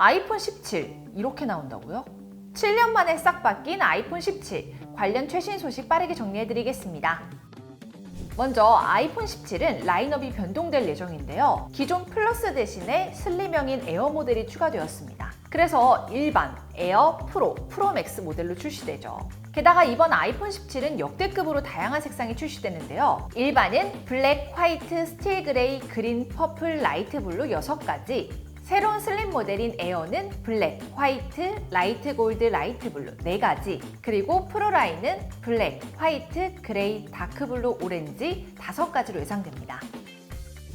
아이폰 17 이렇게 나온다고요? 7년 만에 싹 바뀐 아이폰 17 관련 최신 소식 빠르게 정리해드리겠습니다. 먼저 아이폰 17은 라인업이 변동될 예정인데요. 기존 플러스 대신에 슬림형인 에어 모델이 추가되었습니다. 그래서 일반, 에어, 프로, 프로맥스 모델로 출시되죠. 게다가 이번 아이폰 17은 역대급으로 다양한 색상이 출시되는데요. 일반은 블랙, 화이트, 스틸 그레이, 그린, 퍼플, 라이트 블루 6가지, 새로운 슬림 모델인 에어는 블랙, 화이트, 라이트 골드, 라이트 블루 4가지, 그리고 프로 라인은 블랙, 화이트, 그레이, 다크 블루, 오렌지 5가지로 예상됩니다.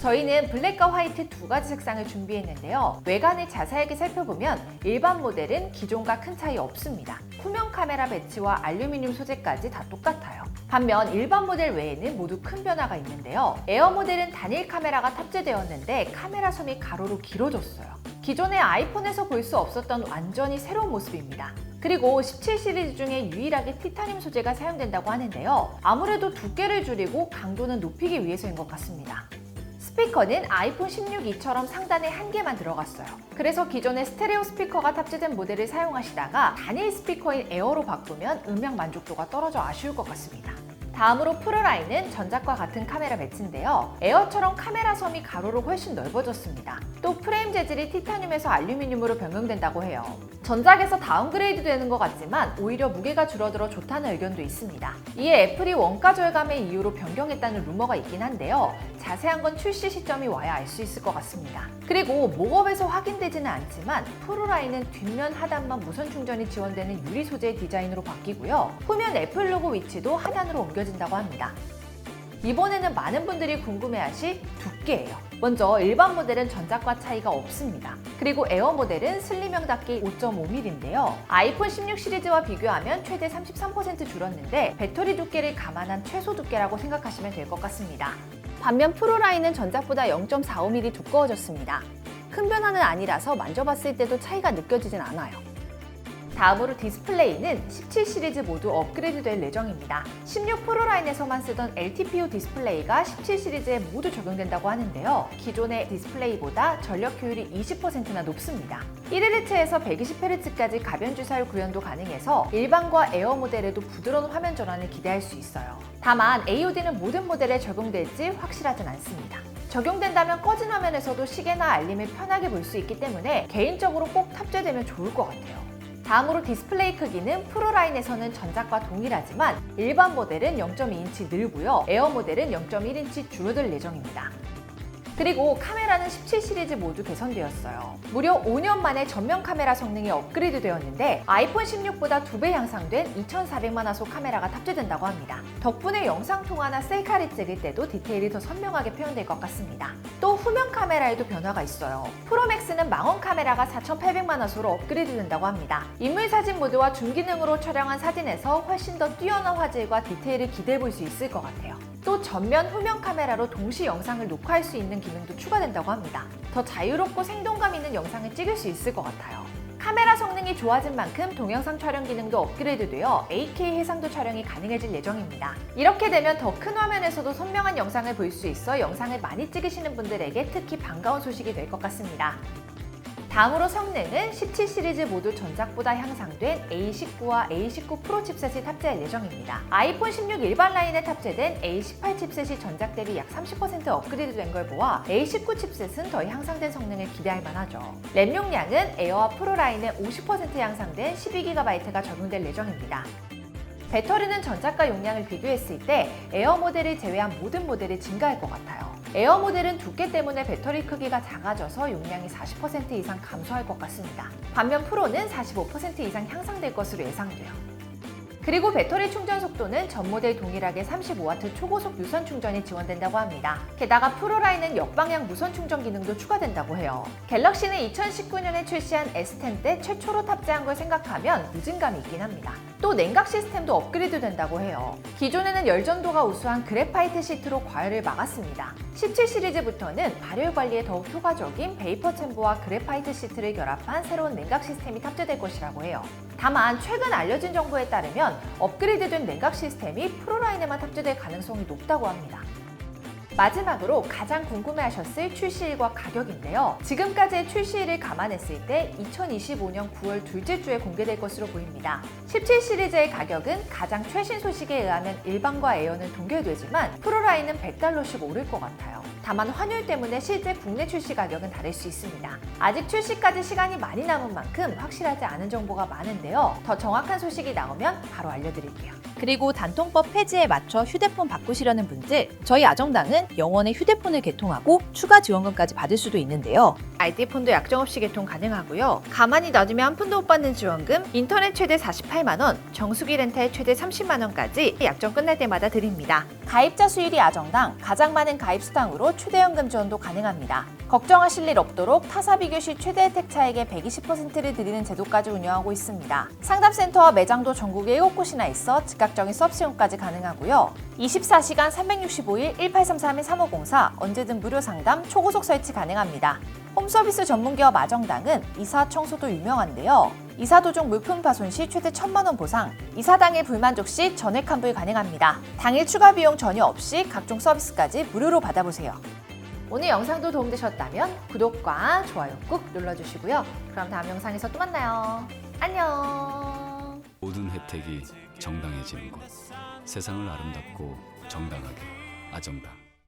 저희는 블랙과 화이트 2가지 색상을 준비했는데요. 외관을 자세하게 살펴보면 일반 모델은 기존과 큰 차이 없습니다. 후면 카메라 배치와 알루미늄 소재까지 다 똑같아요. 반면 일반 모델 외에는 모두 큰 변화가 있는데요. 에어 모델은 단일 카메라가 탑재되었는데 카메라 섬이 가로로 길어졌어요. 기존의 아이폰에서 볼 수 없었던 완전히 새로운 모습입니다. 그리고 17 시리즈 중에 유일하게 티타늄 소재가 사용된다고 하는데요. 아무래도 두께를 줄이고 강도는 높이기 위해서인 것 같습니다. 스피커는 아이폰 16이처럼 상단에 한 개만 들어갔어요. 그래서 기존의 스테레오 스피커가 탑재된 모델을 사용하시다가 단일 스피커인 에어로 바꾸면 음향 만족도가 떨어져 아쉬울 것 같습니다. 다음으로 프로 라인은 전작과 같은 카메라 배치인데요. 에어처럼 카메라 섬이 가로로 훨씬 넓어졌습니다. 또 프레임 재질이 티타늄에서 알루미늄으로 변경된다고 해요. 전작에서 다운그레이드 되는 것 같지만 오히려 무게가 줄어들어 좋다는 의견도 있습니다. 이에 애플이 원가 절감의 이유로 변경했다는 루머가 있긴 한데요. 자세한 건 출시 시점이 와야 알 수 있을 것 같습니다. 그리고 목업에서 확인되지는 않지만 프로 라인은 뒷면 하단만 무선 충전이 지원되는 유리 소재의 디자인으로 바뀌고요. 후면 애플 로고 위치도 하단으로 옮겨진다고 합니다. 이번에는 많은 분들이 궁금해하실 두께예요. 먼저 일반 모델은 전작과 차이가 없습니다. 그리고 에어 모델은 슬림형답게 5.5mm인데요. 아이폰 16 시리즈와 비교하면 최대 33% 줄었는데 배터리 두께를 감안한 최소 두께라고 생각하시면 될 것 같습니다. 반면 프로 라인은 전작보다 0.45mm 두꺼워졌습니다. 큰 변화는 아니라서 만져봤을 때도 차이가 느껴지진 않아요. 다음으로 디스플레이는 17 시리즈 모두 업그레이드 될 예정입니다. 16 프로 라인에서만 쓰던 LTPO 디스플레이가 17 시리즈에 모두 적용된다고 하는데요. 기존의 디스플레이보다 전력 효율이 20%나 높습니다. 1Hz에서 120Hz까지 가변 주사율 구현도 가능해서 일반과 에어 모델에도 부드러운 화면 전환을 기대할 수 있어요. 다만 AOD는 모든 모델에 적용될지 확실하진 않습니다. 적용된다면 꺼진 화면에서도 시계나 알림을 편하게 볼 수 있기 때문에 개인적으로 꼭 탑재되면 좋을 것 같아요. 다음으로 디스플레이 크기는 프로 라인에서는 전작과 동일하지만 일반 모델은 0.2인치 늘고요. 에어 모델은 0.1인치 줄어들 예정입니다. 그리고 카메라는 17 시리즈 모두 개선되었어요. 무려 5년 만에 전면 카메라 성능이 업그레이드 되었는데 아이폰 16보다 2배 향상된 2400만 화소 카메라가 탑재된다고 합니다. 덕분에 영상통화나 셀카를 찍을 때도 디테일이 더 선명하게 표현될 것 같습니다. 또 후면 카메라에도 변화가 있어요. 프로맥스는 망원 카메라가 4800만 화소로 업그레이드 된다고 합니다. 인물 사진 모드와 줌 기능으로 촬영한 사진에서 훨씬 더 뛰어난 화질과 디테일을 기대해 볼 수 있을 것 같아요. 또 전면, 후면 카메라로 동시 영상을 녹화할 수 있는 기능도 추가된다고 합니다. 더 자유롭고 생동감 있는 영상을 찍을 수 있을 것 같아요. 카메라 성능이 좋아진 만큼 동영상 촬영 기능도 업그레이드되어 8K 해상도 촬영이 가능해질 예정입니다. 이렇게 되면 더 큰 화면에서도 선명한 영상을 볼 수 있어 영상을 많이 찍으시는 분들에게 특히 반가운 소식이 될 것 같습니다. 다음으로 성능은 17 시리즈 모두 전작보다 향상된 A19와 A19 프로 칩셋이 탑재할 예정입니다. 아이폰 16 일반 라인에 탑재된 A18 칩셋이 전작 대비 약 30% 업그레이드 된 걸 보아 A19 칩셋은 더 향상된 성능을 기대할 만하죠. 램 용량은 에어와 프로 라인에 50% 향상된 12GB가 적용될 예정입니다. 배터리는 전작과 용량을 비교했을 때 에어 모델을 제외한 모든 모델이 증가할 것 같아요. 에어 모델은 두께 때문에 배터리 크기가 작아져서 용량이 40% 이상 감소할 것 같습니다. 반면 프로는 45% 이상 향상될 것으로 예상돼요. 그리고 배터리 충전 속도는 전 모델 동일하게 35W 초고속 유선 충전이 지원된다고 합니다. 게다가 프로 라인은 역방향 무선 충전 기능도 추가된다고 해요. 갤럭시는 2019년에 출시한 S10 때 최초로 탑재한 걸 생각하면 늦은 감이 있긴 합니다. 또 냉각 시스템도 업그레이드 된다고 해요. 기존에는 열전도가 우수한 그래파이트 시트로 과열을 막았습니다. 17 시리즈부터는 발열 관리에 더욱 효과적인 베이퍼 챔버와 그래파이트 시트를 결합한 새로운 냉각 시스템이 탑재될 것이라고 해요. 다만 최근 알려진 정보에 따르면 업그레이드된 냉각 시스템이 프로 라인에만 탑재될 가능성이 높다고 합니다. 마지막으로 가장 궁금해하셨을 출시일과 가격인데요. 지금까지의 출시일을 감안했을 때 2025년 9월 둘째 주에 공개될 것으로 보입니다. 17 시리즈의 가격은 가장 최신 소식에 의하면 일반과 에어는 동결되지만 프로라인은 $100씩 오를 것 같아요. 다만 환율 때문에 실제 국내 출시 가격은 다를 수 있습니다. 아직 출시까지 시간이 많이 남은 만큼 확실하지 않은 정보가 많은데요. 더 정확한 소식이 나오면 바로 알려드릴게요. 그리고 단통법 폐지에 맞춰 휴대폰 바꾸시려는 분들, 저희 아정당은 영원의 휴대폰을 개통하고 추가 지원금까지 받을 수도 있는데요. 알뜰폰도 약정 없이 개통 가능하고요. 가만히 놔두면 한 푼도 못 받는 지원금, 인터넷 최대 48만 원, 정수기 렌탈 최대 30만 원까지 약정 끝날 때마다 드립니다. 가입자 수율이 아정당 가장 많은 가입 수당으로 초대연금 지원도 가능합니다. 걱정하실 일 없도록 타사 비교 시 최대 혜택 차액의 120%를 드리는 제도까지 운영하고 있습니다. 상담센터와 매장도 전국에 7곳이나 있어 즉각적인 서비스용까지 가능하고요. 24시간 365일 1833-3504 언제든 무료 상담, 초고속 설치 가능합니다. 홈서비스 전문기업 아정당은 이사, 청소도 유명한데요. 이사 도중 물품 파손 시 최대 1,000만 원 보상, 이사 당일 불만족 시 전액 환불 가능합니다. 당일 추가 비용 전혀 없이 각종 서비스까지 무료로 받아보세요. 오늘 영상도 도움되셨다면 구독과 좋아요 꾹 눌러주시고요. 그럼 다음 영상에서 또 만나요. 안녕. 모든 혜택이 정당해지는 곳. 세상을 아름답고 정당하게 아정당.